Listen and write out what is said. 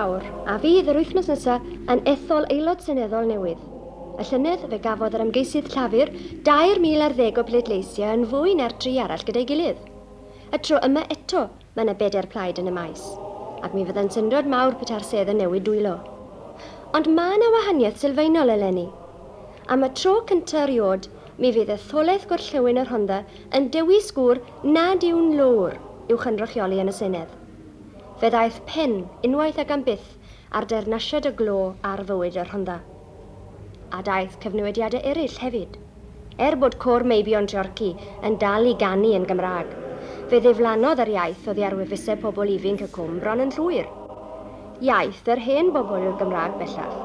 mawr, a fydd yr wythnos nesaf yn ethol aelod seneddol newydd. Y llynedd fe gafodd yr ymgeisydd llafur 2,010 o bleidleisiau yn fwy na'r 3 arall gyda'i gilydd. Y tro yma eto mae yna 4 plaid yn y maes, ac mi fyddai'n syndod mawr peta'r sedd yn newid dwylo. Ond mae yna wahaniaeth sylfaenol eleni. Am y tro cyntaf eriod, mi fydd etholaeth gorllewin yr Rhondda yn dewis gŵr nad yw'n lôr i'w chynrychioli yn y Senedd. Fe ddaeth pen unwaith ac am byth ar dernasiad y glo ar fywyd y Rhondda. A daeth cyfnewidiadau eraill hefyd. Bod cwr Meibion Treorci yn dal i ganu yn Gymraeg, fe ddiflannodd yr iaith oddi ar wefusau pobl ifanc y cwm bron yn llwyr. Iaith yr hen bobl i'r Gymraeg bellach.